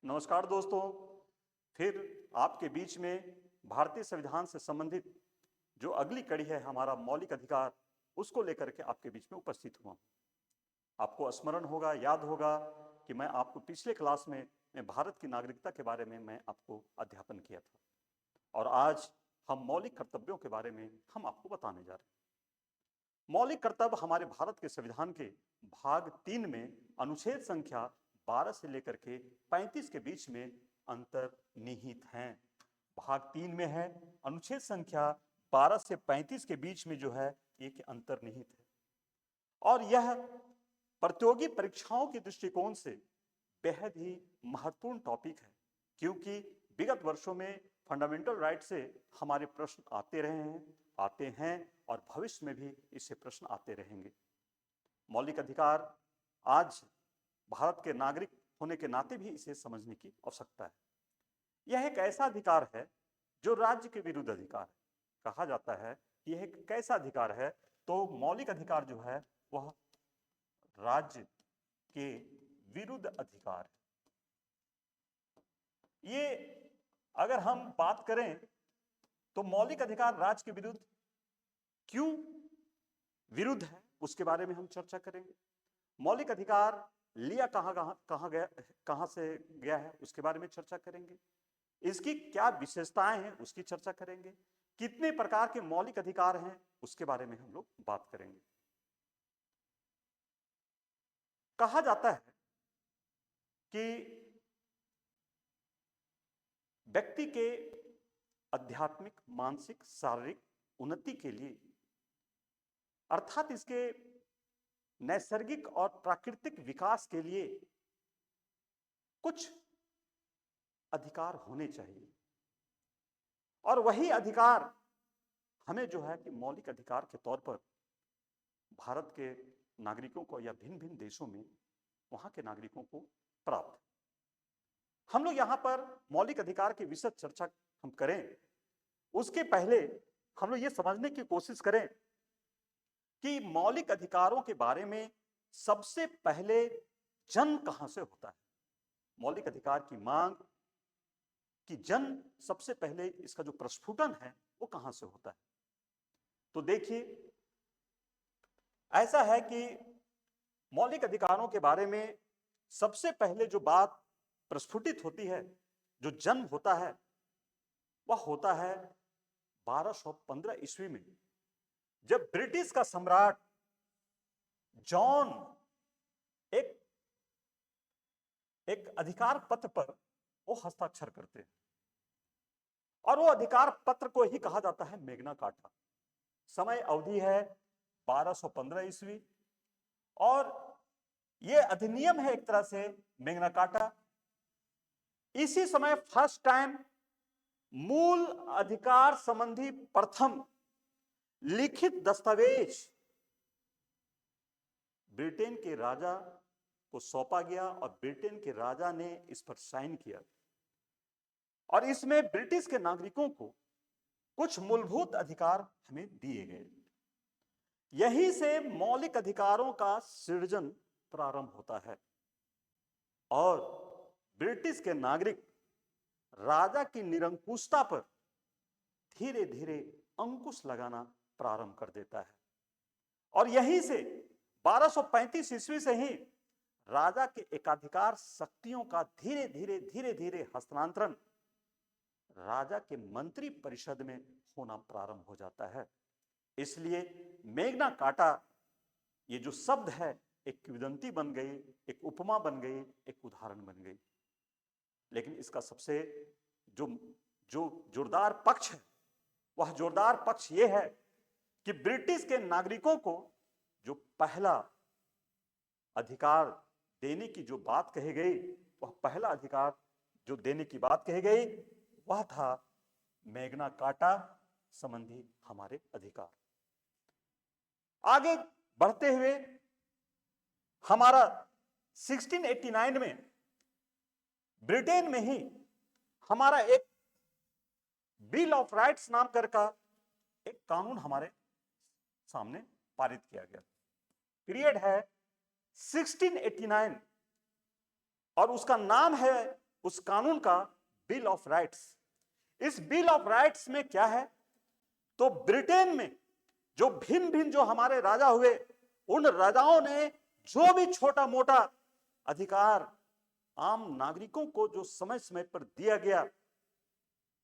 नमस्कार दोस्तों। फिर आपके बीच में भारतीय संविधान से संबंधित जो अगली कड़ी है हमारा मौलिक अधिकार, उसको लेकर के आपके बीच में उपस्थित हुआ। आपको स्मरण होगा, याद होगा कि मैं आपको पिछले क्लास में भारत की नागरिकता के बारे में मैं आपको अध्यापन किया था और आज हम मौलिक कर्तव्यों के बारे में हम आपको बताने जा रहे हैं। मौलिक कर्तव्य हमारे भारत के संविधान के भाग 3 में अनुच्छेद संख्या 12 से लेकर के 35 के बीच में अंतर्निहित हैं। भाग 3 में है, अनुच्छेद संख्या 12 से 35 के बीच में जो है एक अंतर्निहित है और यह प्रतियोगी परीक्षाओं के दृष्टिकोण से बेहद ही महत्वपूर्ण टॉपिक है, क्योंकि विगत वर्षों में फंडामेंटल राइट से हमारे प्रश्न आते हैं और भविष्य में भी इससे प्रश्न आते रहेंगे। मौलिक अधिकार आज भारत के नागरिक होने के नाते भी इसे समझने की आवश्यकता है। यह एक ऐसा अधिकार है जो राज्य के विरुद्ध अधिकार है। कहा जाता है कि यह एक कैसा अधिकार है, तो मौलिक अधिकार जो है वह राज्य के विरुद्ध अधिकार है। ये अगर हम बात करें तो मौलिक अधिकार राज्य के विरुद्ध क्यों विरुद्ध है, उसके बारे में हम चर्चा करेंगे। मौलिक अधिकार लिया कहां से गया है, उसके बारे में चर्चा करेंगे। इसकी क्या विशेषताएं हैं, उसकी चर्चा करेंगे। कितने प्रकार के मौलिक अधिकार हैं, उसके बारे में हम लोग बात करेंगे। कहा जाता है कि व्यक्ति के आध्यात्मिक, मानसिक, शारीरिक उन्नति के लिए, अर्थात इसके नैसर्गिक और प्राकृतिक विकास के लिए कुछ अधिकार होने चाहिए और वही अधिकार हमें जो है कि मौलिक अधिकार के तौर पर भारत के नागरिकों को या भिन्न भिन्न देशों में वहां के नागरिकों को प्राप्त है। हम लोग यहां पर मौलिक अधिकार की विशद चर्चा हम करें, उसके पहले हम लोग ये समझने की कोशिश करें कि मौलिक अधिकारों के बारे में सबसे पहले जन्म कहां से होता है। मौलिक अधिकार की मांग की जन्म सबसे पहले इसका जो प्रस्फुटन है वो कहां से होता है। तो देखिए, ऐसा है कि मौलिक अधिकारों के बारे में सबसे पहले जो बात प्रस्फुटित होती है, जो जन्म होता है, वह होता है 1215 ईस्वी में, जब ब्रिटिश का सम्राट जॉन एक अधिकार पत्र पर वो हस्ताक्षर करते हैं और वो अधिकार पत्र को ही कहा जाता है मैग्ना कार्टा। समय अवधि है 1215 ईस्वी और ये अधिनियम है एक तरह से मैग्ना कार्टा। इसी समय फर्स्ट टाइम मूल अधिकार संबंधी प्रथम लिखित दस्तावेज ब्रिटेन के राजा को सौंपा गया और ब्रिटेन के राजा ने इस पर साइन किया और इसमें ब्रिटिश के नागरिकों को कुछ मूलभूत अधिकार हमें दिए गए। यहीं से मौलिक अधिकारों का सृजन प्रारंभ होता है और ब्रिटिश के नागरिक राजा की निरंकुशता पर धीरे धीरे अंकुश लगाना प्रारंभ कर देता है और यहीं से 1235 ईस्वी से ही राजा के एकाधिकार शक्तियों का धीरे धीरे हस्तांतरण राजा के मंत्री परिषद में होना प्रारंभ हो जाता है। इसलिए मैग्ना कार्टा ये जो शब्द है एक किंवदंती बन गई, एक उपमा बन गई, एक उदाहरण बन गई। लेकिन इसका सबसे जो जोरदार पक्ष है, वह जोरदार पक्ष यह है कि ब्रिटिश के नागरिकों को जो पहला अधिकार देने की जो बात कही गई, वह पहला अधिकार जो देने की बात कही गई वह था मैग्ना कार्टा संबंधी हमारे अधिकार। आगे बढ़ते हुए हमारा 1689 में ब्रिटेन में ही हमारा एक बिल ऑफ राइट्स नाम कर का एक कानून हमारे सामने पारित किया गया। पीरियड है 1689 और उसका नाम है उस कानून का बिल ऑफ राइट्स। इस बिल ऑफ राइट्स में क्या है, तो ब्रिटेन में जो भिन्न भिन्न जो हमारे राजा हुए, उन राजाओं ने जो भी छोटा मोटा अधिकार आम नागरिकों को जो समय समय पर दिया गया,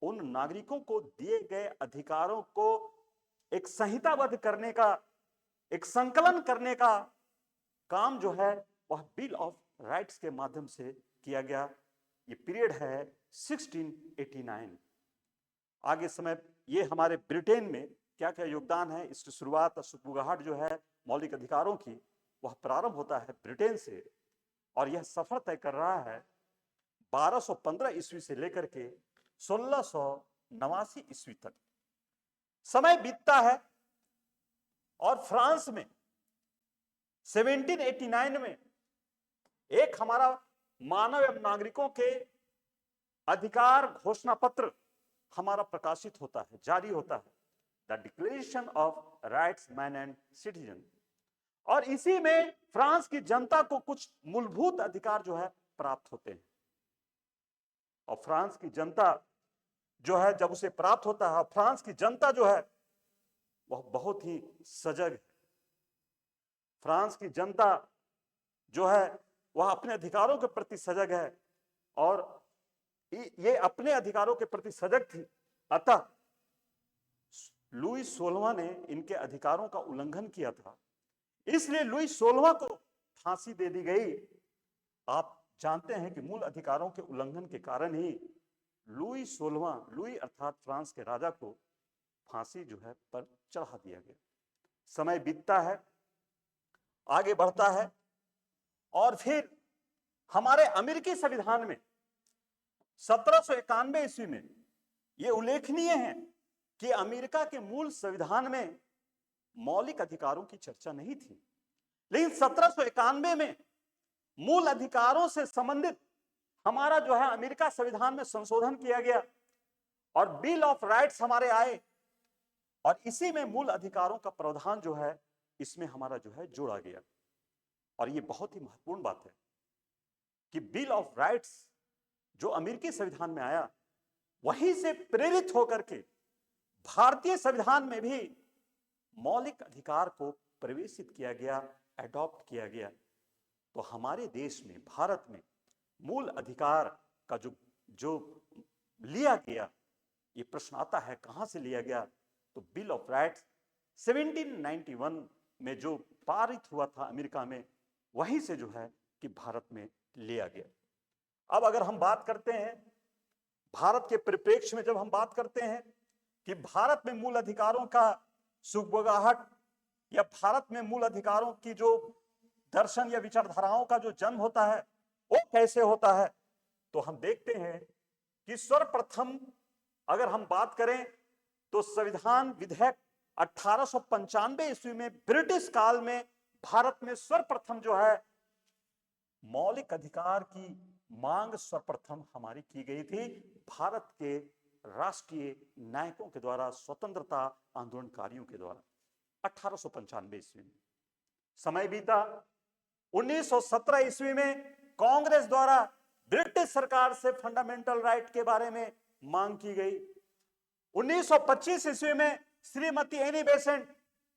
उन नागरिकों को दिए गए अधिकारों को एक संहिताबद्ध करने का, एक संकलन करने का काम जो है वह बिल ऑफ राइट्स के माध्यम से किया गया। ये पीरियड है 1689। आगे समय ये हमारे ब्रिटेन में क्या क्या योगदान है, इसकी शुरुआत, सुगबुगाहट जो है मौलिक अधिकारों की, वह प्रारंभ होता है ब्रिटेन से, और यह सफर तय कर रहा है 1215 ईस्वी से लेकर के 1689 ईस्वी तक। समय बीतता है और फ्रांस में 1789 में एक हमारा मानव एवं नागरिकों के अधिकार घोषणा पत्र हमारा प्रकाशित होता है, जारी होता है, the declaration of rights man and citizen. और इसी में फ्रांस की जनता को कुछ मूलभूत अधिकार जो है प्राप्त होते हैं। और फ्रांस की जनता जो है जब उसे प्राप्त होता है, फ्रांस की जनता जो है वह बहुत ही सजग है। फ्रांस की जनता जो है वह अपने अधिकारों के प्रति सजग है, और ये अपने अधिकारों के प्रति सजग थी। अतः लुई 16वां ने इनके अधिकारों का उल्लंघन किया था, इसलिए लुई 16वां को फांसी दे दी गई। आप जानते हैं कि मूल अधिकारों के उल्लंघन के कारण ही लुई 16वां, लुई अर्थात फ्रांस के राजा को फांसी जो है पर चढ़ा दिया गया। समय बीतता है, आगे बढ़ता है, और फिर हमारे अमेरिकी संविधान में 1791 ईस्वी में यह उल्लेखनीय है कि अमेरिका के मूल संविधान में मौलिक अधिकारों की चर्चा नहीं थी, लेकिन 1791 में मूल अधिकारों से संबंधित हमारा जो है अमेरिका संविधान में संशोधन किया गया और बिल ऑफ राइट्स हमारे आए, और इसी में मूल अधिकारों का प्रावधान जो है इसमें हमारा जो है जोड़ा गया। और ये बहुत ही महत्वपूर्ण बात है कि बिल ऑफ राइट्स जो अमेरिकी संविधान में आया, वहीं से प्रेरित होकर के भारतीय संविधान में भी मौलिक अधिकार को प्रवेशित किया गया, एडॉप्ट किया गया। तो हमारे देश में, भारत में मूल अधिकार का जो लिया गया, ये प्रश्न आता है कहां से लिया गया, तो बिल ऑफ राइट्स 1791 में जो पारित हुआ था अमेरिका में, वहीं से जो है कि भारत में लिया गया। अब अगर हम बात करते हैं भारत के परिप्रेक्ष्य में, जब हम बात करते हैं कि भारत में मूल अधिकारों का सुगबुगाहट या भारत में मूल अधिकारों की जो दर्शन या विचारधाराओं का जो जन्म होता है वो कैसे होता है, तो हम देखते हैं कि सर्वप्रथम अगर हम बात करें तो संविधान विधेयक 1895 ईस्वी में ब्रिटिश काल में भारत में सर्वप्रथम जो है मौलिक अधिकार की मांग सर्वप्रथम हमारी की गई थी भारत के राष्ट्रीय नायकों के द्वारा, स्वतंत्रता आंदोलनकारियों के द्वारा 1895 ईस्वी में। समय बीता, 1917 ईस्वी में कांग्रेस द्वारा ब्रिटिश सरकार से फंडामेंटल राइट के बारे में मांग की गई। 1925 ईस्वी में Shrimati Annie Besant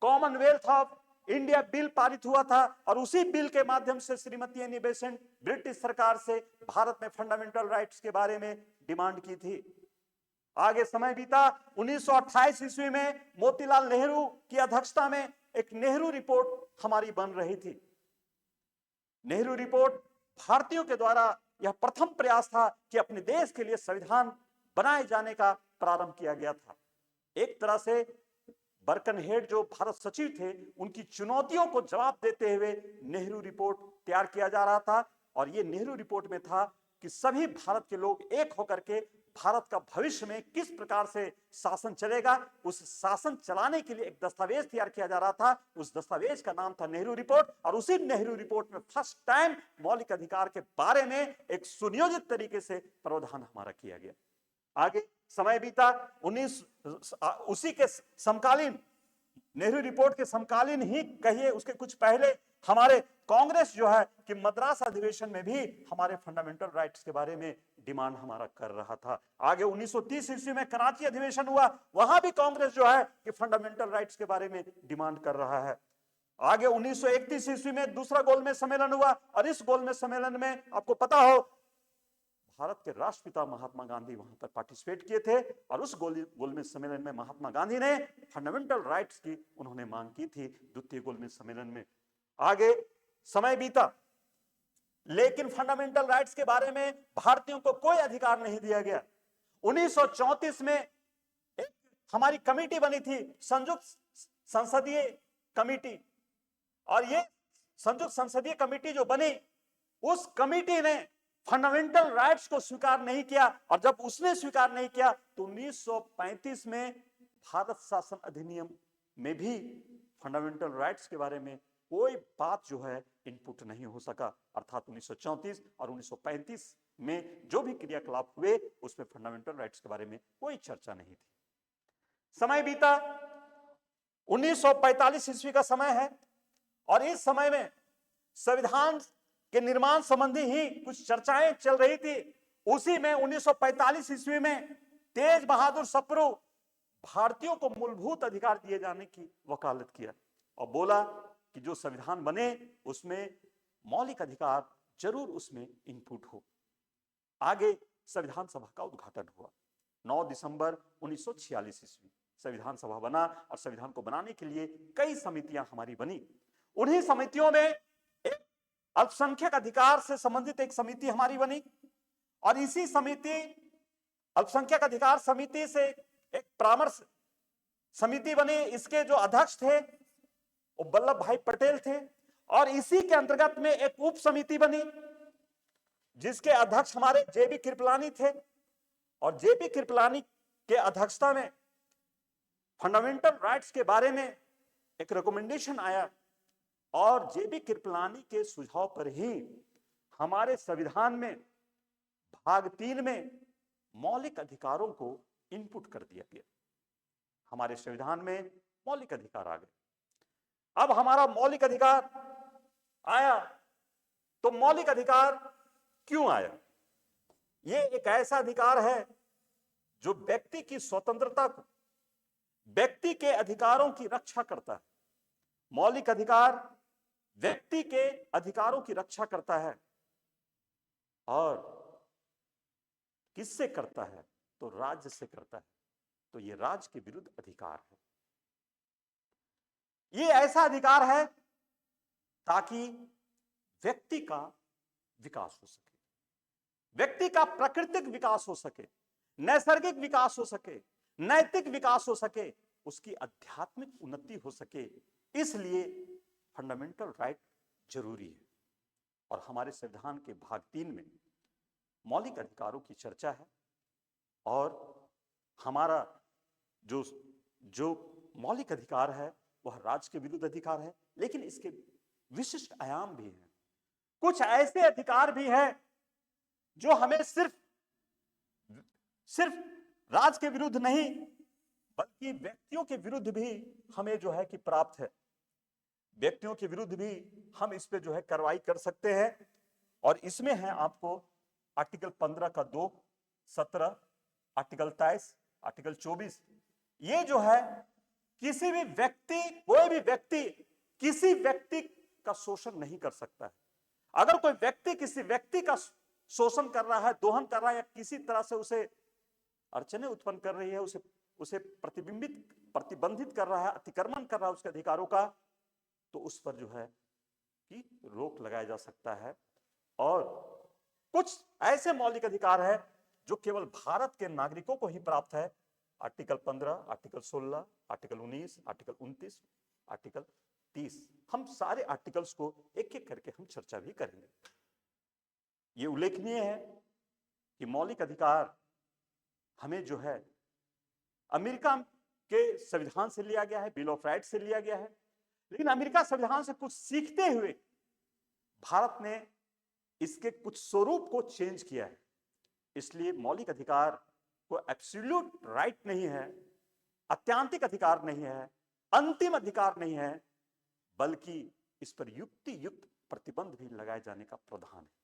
Commonwealth of India bill पारित हुआ था, और उसी बिल के माध्यम से श्रीमती एनी बेसेंट ब्रिटिश सरकार से भारत में फंडामेंटल राइट्स के बारे में डिमांड की थी। आगे समय बीता, 1928 ईस्वी में मोतीलाल नेहरू की अध्यक्षता में एक नेहरू रिपोर्ट हमारी बन रही थी। नेहरू रिपोर्ट भारतीयों के द्वारा यह प्रथम प्रयास था कि अपने देश के लिए संविधान बनाए जाने का प्रारंभ किया गया था। एक तरह से बर्कनहेड जो भारत सचिव थे, उनकी चुनौतियों को जवाब देते हुए नेहरू रिपोर्ट तैयार किया जा रहा था, और यह नेहरू रिपोर्ट में था कि सभी भारत के लोग एक होकर के भारत का भविष्य में किस प्रकार से शासन चलेगा, उस शासन चलाने के लिए एक दस्तावेज तैयार किया जा रहा था। उस दस्तावेज का नाम था नेहरू रिपोर्ट, और उसी नेहरू रिपोर्ट में फर्स्ट टाइम मौलिक अधिकार के बारे में एक सुनियोजित तरीके से प्रावधान हमारा किया गया। आगे समय बीता, उसी के समकालीन, नेहरू रिपोर्ट के समकालीन ही कहिए, उसके कुछ पहले हमारे कांग्रेस जो है कि मद्रास अधिवेशन में भी हमारे फंडामेंटल राइट्स के बारे में डिमांड हमारा कर रहा था। आगे 1930 ईस्वी में कराची अधिवेशन हुआ, वहां भी कांग्रेस जो है कि फंडामेंटल राइट्स के बारे में डिमांड कर रहा है। आगे 1931 ईस्वी में दूसरा गोलमेज सम्मेलन हुआ, और इस गोलमेज सम्मेलन में आपको पता हो भारत के राष्ट्रपिता महात्मा गांधी वहां पर पार्टिसिपेट किए थे, और उस गोलमेज सम्मेलन में महात्मा गांधी ने फंडामेंटल राइट्स की उन्होंने मांग की थी द्वितीय गोलमेज सम्मेलन में। आगे समय बीता, लेकिन फंडामेंटल राइट्स के बारे में भारतीयों को कोई अधिकार नहीं दिया गया। 1934 में एक हमारी कमेटी बनी थी, संयुक्त संसदीय कमेटी, और ये संयुक्त संसदीय कमेटी जो बनी, उस कमेटी ने फंडामेंटल राइट्स को स्वीकार नहीं किया, और जब उसने स्वीकार नहीं किया तो 1935 में भारत शासन अधिनियम में भी फंडामेंटल राइट्स के बारे में कोई बात जो है इनपुट नहीं हो सका। अर्थात 1934 और 1935 में जो भी क्रियाकलाप हुए उसमें फंडामेंटल राइट्स के बारे में कोई चर्चा नहीं थी। समय बीता, 1945 ईस्वी का समय है, और इस समय में संविधान के निर्माण संबंधी ही कुछ चर्चाएं चल रही थी। उसी में 1945 ईस्वी में तेज बहादुर सप्रू भारतीयों को मूलभूत अधिकार दिए जाने की वकालत किया, और बोला कि जो संविधान बने उसमें मौलिक अधिकार जरूर उसमें इनपुट हो। आगे संविधान सभा का उद्घाटन हुआ 9 दिसंबर 1946 ईस्वी। संविधान सभा बना, और संविधान को बनाने के लिए कई समितियां हमारी बनी। उन्हीं समितियों में एक अल्पसंख्यक अधिकार से संबंधित एक समिति हमारी बनी, और इसी समिति अल्पसंख्यक अधिकार समिति से एक परामर्श समिति बनी। इसके जो अध्यक्ष थे वो वल्लभ भाई पटेल थे, और इसी के अंतर्गत में एक उप समिति बनी जिसके अध्यक्ष हमारे जेबी कृपलानी थे, और जेबी कृपलानी के अध्यक्षता में फंडामेंटल राइट्स के बारे में एक रिकमेंडेशन आया, और जेबी कृपलानी के सुझाव पर ही हमारे संविधान में भाग 3 में मौलिक अधिकारों को इनपुट कर दिया गया। हमारे संविधान में मौलिक अधिकार आ गए। अब हमारा मौलिक अधिकार आया, तो मौलिक अधिकार क्यों आया? यह एक ऐसा अधिकार है जो व्यक्ति की स्वतंत्रता को, व्यक्ति के अधिकारों की रक्षा करता है। मौलिक अधिकार व्यक्ति के अधिकारों की रक्षा करता है, और किससे करता है? तो राज्य से करता है। तो यह राज्य के विरुद्ध अधिकार है। यह ऐसा अधिकार है ताकि व्यक्ति का विकास हो सके, व्यक्ति का प्राकृतिक विकास हो सके, नैसर्गिक विकास हो सके, नैतिक विकास हो सके, उसकी आध्यात्मिक उन्नति हो सके। इसलिए फंडामेंटल राइट जरूरी है। और हमारे संविधान के भाग 3 में मौलिक अधिकारों की चर्चा है, और हमारा जो मौलिक अधिकार है वह राज्य के विरुद्ध अधिकार है, लेकिन इसके विशिष्ट आयाम भी हैं। कुछ ऐसे अधिकार भी हैं जो हमें सिर्फ राज्य के विरुद्ध नहीं बल्कि व्यक्तियों के विरुद्ध भी हमें जो है कि प्राप्त है। व्यक्तियों के विरुद्ध भी हम इस पे जो है कार्रवाई कर सकते हैं, और इसमें है आपको आर्टिकल 15 का 2, 17, आर्टिकल 23, आर्टिकल 24। ये जो है किसी भी व्यक्ति, कोई भी व्यक्ति किसी व्यक्ति का शोषण नहीं कर सकता है। अगर कोई व्यक्ति किसी व्यक्ति का शोषण कर रहा है, दोहन कर रहा है, या किसी तरह से उसे अड़चने उत्पन्न कर रही है, उसे प्रतिबंधित कर रहा है, अतिक्रमण कर रहा है उसके अधिकारों का, तो उस पर जो है कि रोक लगाया जा सकता है। और कुछ ऐसे मौलिक अधिकार है जो केवल भारत के नागरिकों को ही प्राप्त है। Article 15, article 16, article 19, article 29, article 30। हम सारे आर्टिकल्स को एक एक करके हम चर्चा भी करेंगे। ये उल्लेखनीय है कि मौलिक अधिकार हमें जो है अमेरिका के संविधान से लिया गया है, बिल ऑफ राइट्स से लिया गया है, लेकिन अमेरिका संविधान से कुछ सीखते हुए भारत ने इसके कुछ स्वरूप को चेंज किया है। इसलिए मौलिक अधिकार को एब्सोल्यूट राइट नहीं है, अत्यांतिक अधिकार नहीं है, अंतिम अधिकार नहीं है, बल्कि इस पर युक्ति युक्त प्रतिबंध भी लगाए जाने का प्रावधान है।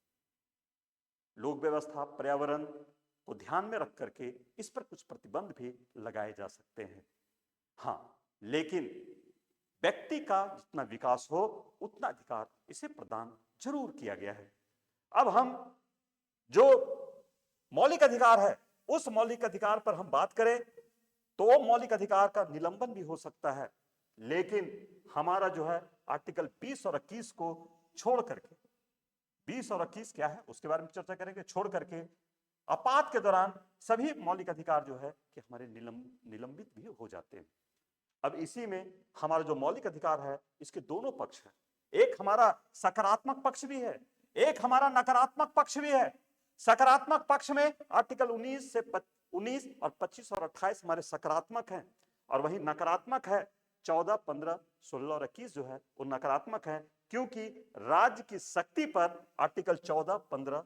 लोक व्यवस्था, पर्यावरण को ध्यान में रख करके इस पर कुछ प्रतिबंध भी लगाए जा सकते हैं। हाँ, लेकिन व्यक्ति का जितना विकास हो उतना अधिकार इसे प्रदान जरूर किया गया है। अब हम जो मौलिक अधिकार है उस मौलिक अधिकार पर हम बात करें तो मौलिक अधिकार का निलंबन भी हो सकता है, लेकिन हमारा जो है आर्टिकल 20 और 21 को छोड़ करके, 20 और 21 क्या है उसके बारे में चर्चा करेंगे, छोड़ करके आपात के दौरान सभी मौलिक अधिकार जो है कि हमारे निलंबित भी हो जाते हैं। अब इसी में हमारा जो मौलिक अधिकार है इसके दोनों पक्ष हैं। एक हमारा सकारात्मक पक्ष भी है, एक हमारा नकारात्मक पक्ष भी है। सकारात्मक पक्ष में आर्टिकल 19 और 25 और 28 हमारे सकारात्मक हैं, और वही नकारात्मक है 14, 15, 16 और 21 जो है वो नकारात्मक है, क्योंकि राज्य की शक्ति पर आर्टिकल 14, 15,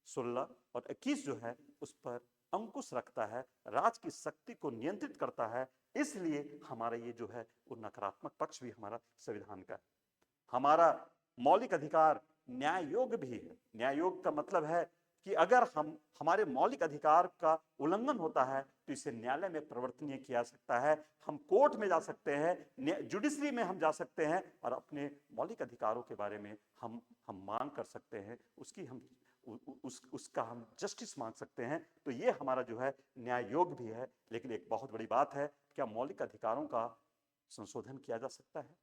16 और 21 जो है उस पर अंकुश रखता है, राज्य की शक्ति को नियंत्रित करता है। इसलिए हमारा ये जो है वो नकारात्मक पक्ष भी हमारा संविधान का है। हमारा मौलिक अधिकार न्याय योग्य भी है। न्याय योग्य का मतलब है कि अगर हमारे मौलिक अधिकार का उल्लंघन होता है तो इसे न्यायालय में परिवर्तनीय किया जा सकता है, हम कोर्ट में जा सकते हैं, जुडिशरी में हम जा सकते हैं और अपने मौलिक अधिकारों के बारे में हम मांग कर सकते हैं, उसका हम जस्टिस मांग सकते हैं। तो ये हमारा जो है न्याय योग्य भी है। लेकिन एक बहुत बड़ी बात है, क्या मौलिक अधिकारों का संशोधन किया जा सकता है?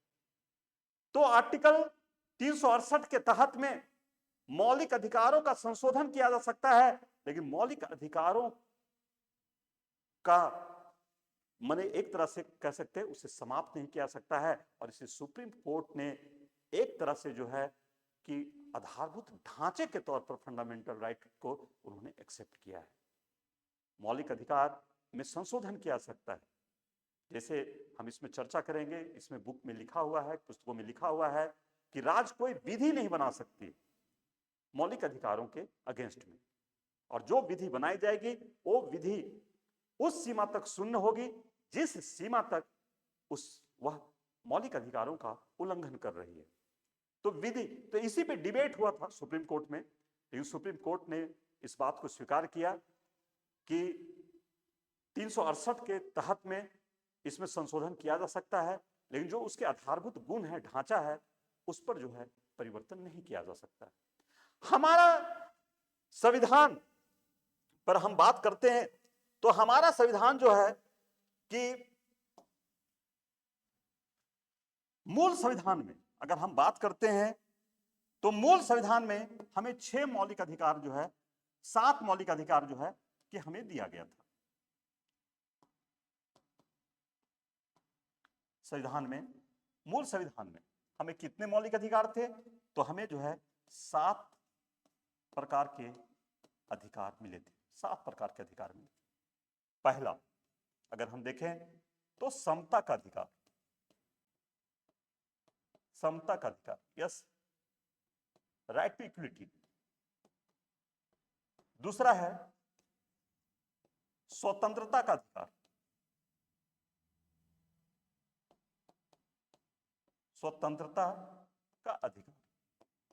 तो आर्टिकल 368 के तहत में मौलिक अधिकारों का संशोधन किया जा सकता है, लेकिन मौलिक अधिकारों का माने एक तरह से कह सकते हैं उसे समाप्त नहीं किया सकता है। और इसे सुप्रीम कोर्ट ने एक तरह से जो है कि आधारभूत ढांचे के तौर पर फंडामेंटल राइट को उन्होंने एक्सेप्ट किया है। मौलिक अधिकार में संशोधन किया जा सकता है, जैसे हम इसमें चर्चा करेंगे। इसमें बुक में लिखा हुआ है, पुस्तकों में लिखा हुआ है कि राज्य कोई विधि नहीं बना सकती मौलिक अधिकारों के अगेंस्ट में, और जो विधि बनाई जाएगी वो विधि उस सीमा तक शून्य होगी जिस सीमा तक वह मौलिक अधिकारों का उल्लंघन कर रही है। तो विधि, तो इसी पे डिबेट हुआ था सुप्रीम कोर्ट में, लेकिन सुप्रीम कोर्ट ने इस बात को स्वीकार किया कि 368 के तहत में इसमें संशोधन किया जा सकता है, लेकिन जो उसके आधारभूत गुण है, ढांचा है, उस पर जो है परिवर्तन नहीं किया जा सकता। हमारा संविधान पर हम बात करते हैं तो हमारा संविधान जो है कि मूल संविधान में अगर हम बात करते हैं तो मूल संविधान में हमें 6 मौलिक अधिकार जो है, 7 मौलिक अधिकार जो है कि हमें दिया गया था। संविधान में, मूल संविधान में हमें कितने मौलिक अधिकार थे? तो हमें जो है 7 प्रकार के अधिकार मिले थे। 7 प्रकार के अधिकार मिले। पहला अगर हम देखें तो समता का अधिकार, समता का अधिकार, यस, राइट टू इक्विलिटी। दूसरा है स्वतंत्रता का अधिकार, स्वतंत्रता का अधिकार।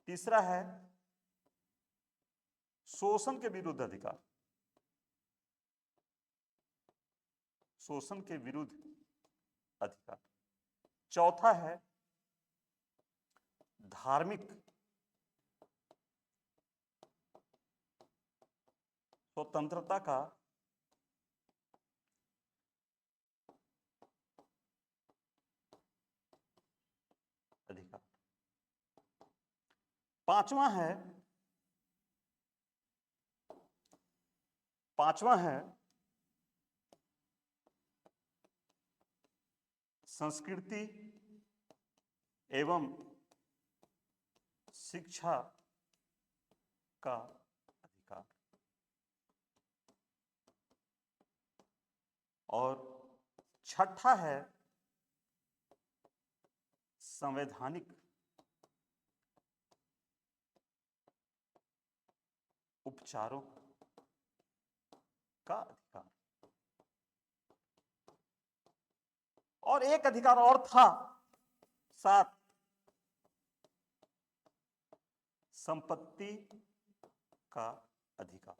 तीसरा है शोषण के विरुद्ध अधिकार, शोषण के विरुद्ध अधिकार। चौथा है धार्मिक स्वतंत्रता का अधिकार। पांचवा है संस्कृति एवं शिक्षा का अधिकार। और छठा है संवैधानिक उपचारों का अधिकार। और एक अधिकार और था 7, संपत्ति का अधिकार।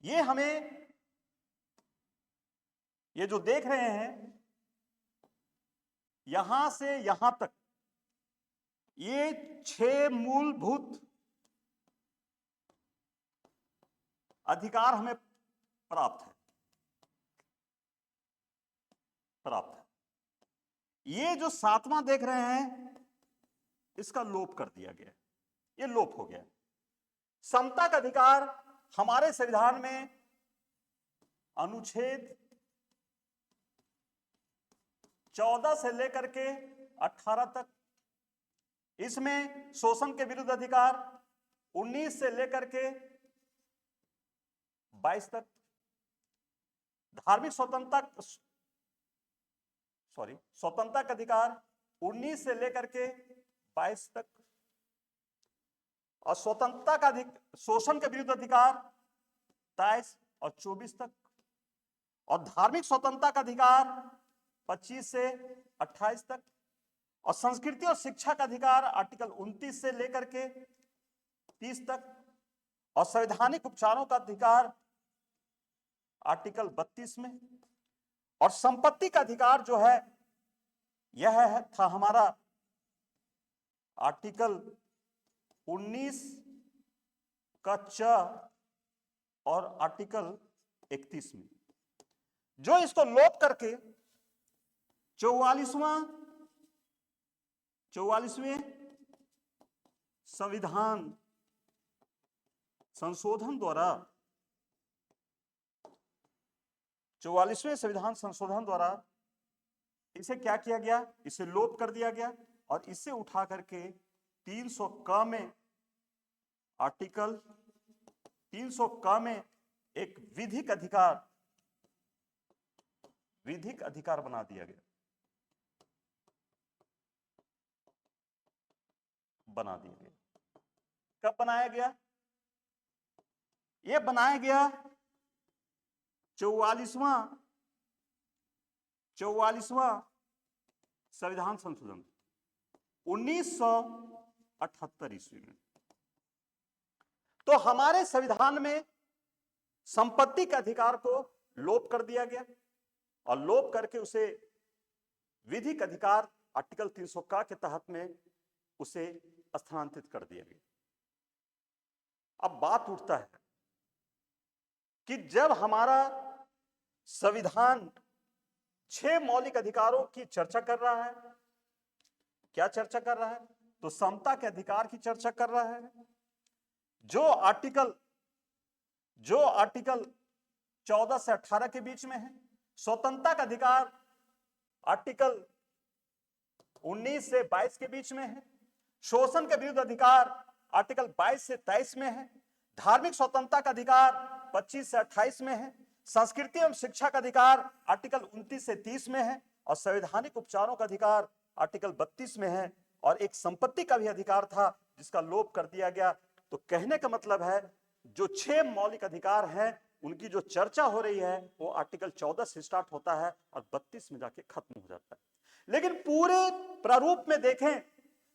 ये हमें, ये जो देख रहे हैं यहां से यहां तक, ये 6 मूलभूत अधिकार हमें प्राप्त है। ये जो 7वां देख रहे हैं इसका लोप कर दिया गया, ये लोप हो गया। समता का अधिकार हमारे संविधान में अनुच्छेद 14 से लेकर के 18 तक, इसमें शोषण के विरुद्ध अधिकार 19 से लेकर के 22 तक, धार्मिक स्वतंत्रता का अधिकार 19 से लेकर के 22 तक, और स्वतंत्रता का शोषण के विरुद्ध अधिकार 23 और 24 तक, और धार्मिक स्वतंत्रता का अधिकार 25 से 28 तक, और संस्कृति और शिक्षा का अधिकार आर्टिकल 29 से लेकर के 30 तक, और संवैधानिक उपचारों का अधिकार आर्टिकल 32 में, और संपत्ति का अधिकार जो है यह था हमारा आर्टिकल 19 का च और आर्टिकल 31 में, जो इसको लोप करके 44वें संविधान संशोधन द्वारा 44वें संविधान संशोधन द्वारा इसे क्या किया गया, इसे लोप कर दिया गया, और इसे उठा करके 300 क में आर्टिकल 300 क में एक विधिक अधिकार बना दिया गया, कब बनाया गया? यह बनाया गया 44वां संविधान संशोधन 1978 ईस्वी में। तो हमारे संविधान में संपत्ति के अधिकार को लोप कर दिया गया, और लोप करके उसे विधिक अधिकार आर्टिकल 300 का के तहत में उसे स्थानांतरित कर दिया गया। अब बात उठता है कि जब हमारा संविधान 6 मौलिक अधिकारों की चर्चा कर रहा है, क्या चर्चा कर रहा है? तो समता के अधिकार की चर्चा कर रहा है, जो आर्टिकल 14 से 18 के बीच में है। स्वतंत्रता का अधिकार आर्टिकल 19 से 22 के बीच में है। शोषण के विरुद्ध अधिकार आर्टिकल 22 से 23 में है। धार्मिक स्वतंत्रता का अधिकार 25 से 28 में है। संस्कृति एवं शिक्षा का अधिकार आर्टिकल 29 से 30 में है, और संवैधानिक उपचारों का अधिकार आर्टिकल 32 में है, और एक संपत्ति का भी अधिकार था जिसका लोप कर दिया गया। तो कहने का मतलब है जो 6 मौलिक अधिकार हैं उनकी जो चर्चा हो रही है वो आर्टिकल 14 से स्टार्ट होता है और 32 में जाके खत्म हो जाता है। लेकिन पूरे प्रारूप में देखें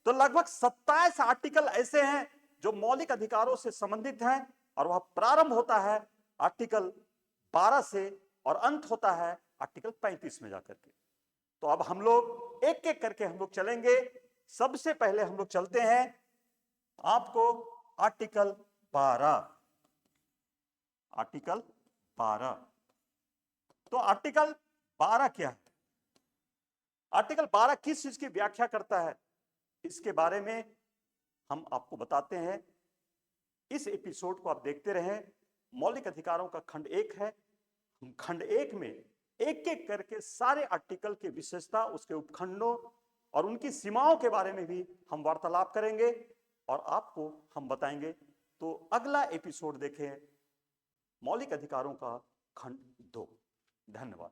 तो लगभग 27 आर्टिकल ऐसे हैं जो मौलिक अधिकारों से संबंधित हैं, और वह प्रारंभ होता है आर्टिकल 12 से और अंत होता है आर्टिकल 35 में जाकर के। तो अब हम लोग एक एक करके हम लोग चलेंगे। सबसे पहले हम लोग चलते हैं आपको आर्टिकल 12। तो आर्टिकल 12 क्या है? आर्टिकल 12 किस चीज की व्याख्या करता है, इसके बारे में हम आपको बताते हैं। इस एपिसोड को आप देखते रहें। मौलिक अधिकारों का खंड 1 है। हम खंड 1 में एक एक करके सारे आर्टिकल की विशेषता, उसके उपखंडों और उनकी सीमाओं के बारे में भी हम वार्तालाप करेंगे और आपको हम बताएंगे। तो अगला एपिसोड देखें, मौलिक अधिकारों का खंड 2। धन्यवाद।